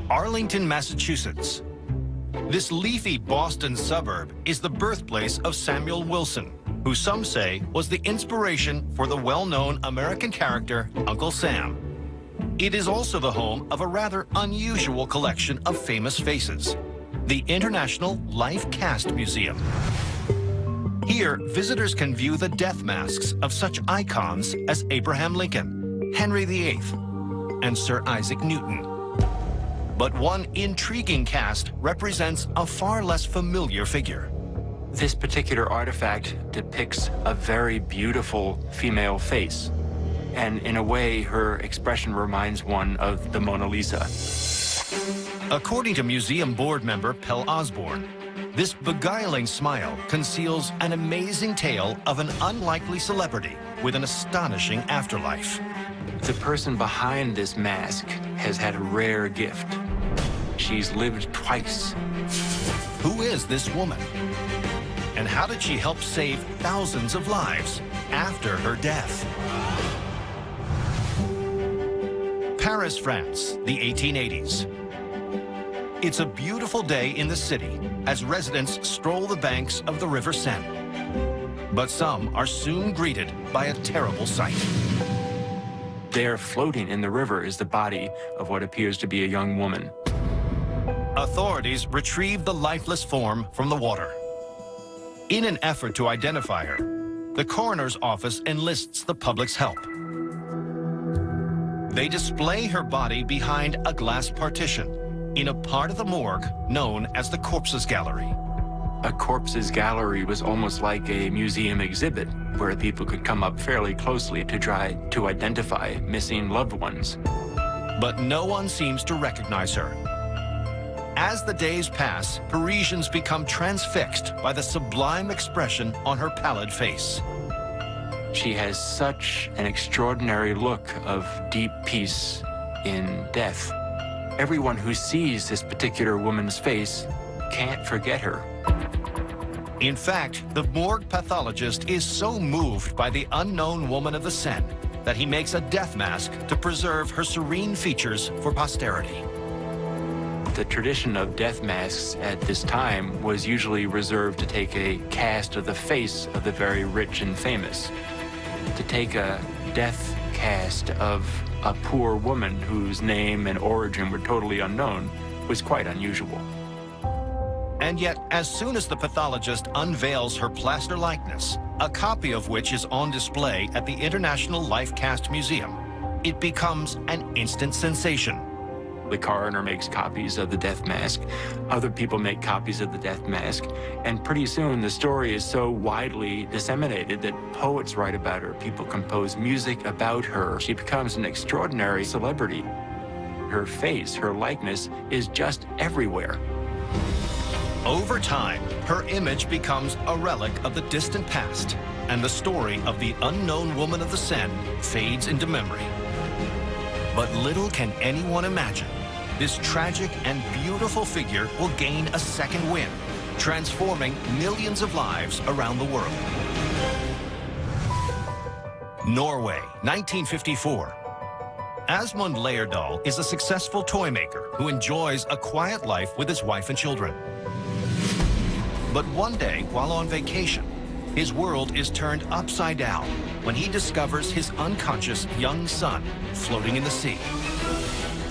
Arlington, Massachusetts. This leafy Boston suburb is the birthplace of Samuel Wilson, who some say was the inspiration for the well-known American character Uncle Sam. It is also the home of a rather unusual collection of famous faces, the International Life Cast Museum. Here, visitors can view the death masks of such icons as Abraham Lincoln, Henry VIII, and Sir Isaac Newton. But one intriguing cast represents a far less familiar figure. This particular artifact depicts a very beautiful female face, and in a way, her expression reminds one of the Mona Lisa. According to museum board member Pell Osborne, this beguiling smile conceals an amazing tale of an unlikely celebrity with an astonishing afterlife. The person behind this mask has had a rare gift. She's lived twice. Who is this woman? And how did she help save thousands of lives after her death? Paris, France, the 1880s. It's a beautiful day in the city as residents stroll the banks of the River Seine. But some are soon greeted by a terrible sight. There, floating in the river, is the body of what appears to be a young woman. Authorities retrieve the lifeless form from the water. In an effort to identify her, the coroner's office enlists the public's help. They display her body behind a glass partition in a part of the morgue known as the Corpses Gallery. A corpses gallery was almost like a museum exhibit where people could come up fairly closely to try to identify missing loved ones. But no one seems to recognize her. As the days pass, Parisians become transfixed by the sublime expression on her pallid face. She has such an extraordinary look of deep peace in death. Everyone who sees this particular woman's face can't forget her. In fact, the morgue pathologist is so moved by the unknown woman of the Seine that he makes a death mask to preserve her serene features for posterity. The tradition of death masks at this time was usually reserved to take a cast of the face of the very rich and famous. To take a death cast of a poor woman whose name and origin were totally unknown was quite unusual. And yet, as soon as the pathologist unveils her plaster likeness, a copy of which is on display at the International Life Cast Museum, it becomes an instant sensation. The coroner makes copies of the death mask. Other people make copies of the death mask. And pretty soon, the story is so widely disseminated that poets write about her. People compose music about her. She becomes an extraordinary celebrity. Her face, her likeness, is just everywhere. Over time, her image becomes a relic of the distant past, and the story of the unknown woman of the Seine fades into memory. But little can anyone imagine this tragic and beautiful figure will gain a second wind, transforming millions of lives around the world. Norway, 1954. Asmund Layerdal is a successful toy maker who enjoys a quiet life with his wife and children. But one day, while on vacation, his world is turned upside down when he discovers his unconscious young son floating in the sea.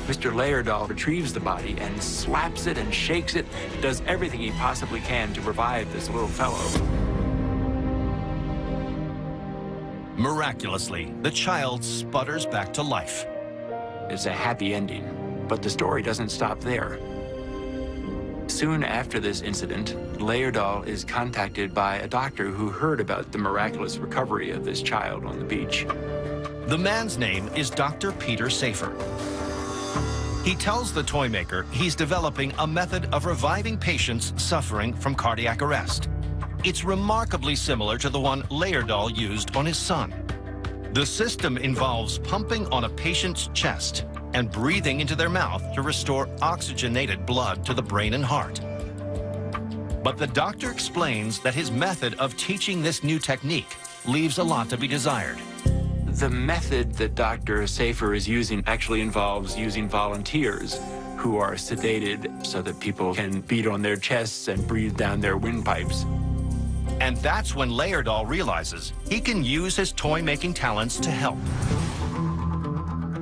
Mr. Layerdal retrieves the body and slaps it and shakes it, does everything he possibly can to revive this little fellow. Miraculously, the child sputters back to life. It's a happy ending, but the story doesn't stop there. Soon after this incident, Layerdal is contacted by a doctor who heard about the miraculous recovery of this child on the beach. The man's name is Dr. Peter Safer. He tells the toy maker he's developing a method of reviving patients suffering from cardiac arrest. It's remarkably similar to the one Layerdal used on his son. The system involves pumping on a patient's chest and breathing into their mouth to restore oxygenated blood to the brain and heart. But the doctor explains that his method of teaching this new technique leaves a lot to be desired. The method that Dr. Safer is using actually involves using volunteers who are sedated so that people can beat on their chests and breathe down their windpipes. And that's when Layerdal realizes he can use his toy-making talents to help.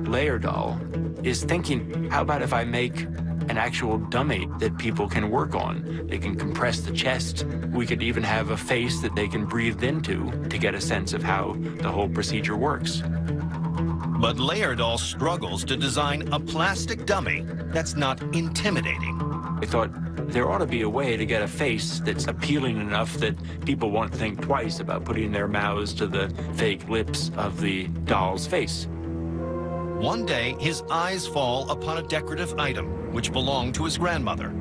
Layerdal is thinking, how about if I make an actual dummy that people can work on? They can compress the chest. We could even have a face that they can breathe into to get a sense of how the whole procedure works. But Layerdal struggles to design a plastic dummy that's not intimidating. I thought there ought to be a way to get a face that's appealing enough that people won't think twice about putting their mouths to the fake lips of the doll's face. One day, his eyes fall upon a decorative item which belonged to his grandmother,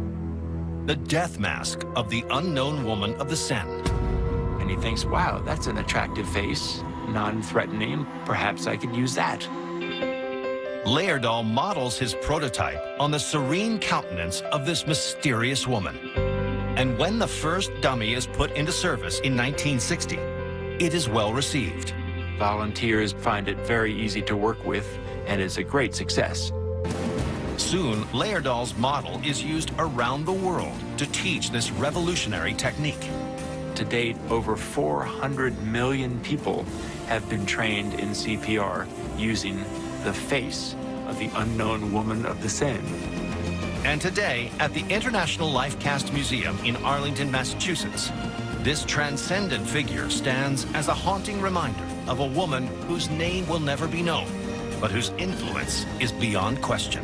the death mask of the unknown woman of the Seine. And he thinks, wow, that's an attractive face, non-threatening. Perhaps I could use that. Layerdal models his prototype on the serene countenance of this mysterious woman. And when the first dummy is put into service in 1960, it is well received. Volunteers find it very easy to work with, and it's a great success. Soon, Layerdal's model is used around the world to teach this revolutionary technique. To date, over 400 million people have been trained in CPR using the face of the unknown woman of the Seine. And today, at the International Lifecast Museum in Arlington, Massachusetts, this transcendent figure stands as a haunting reminder of a woman whose name will never be known, but whose influence is beyond question.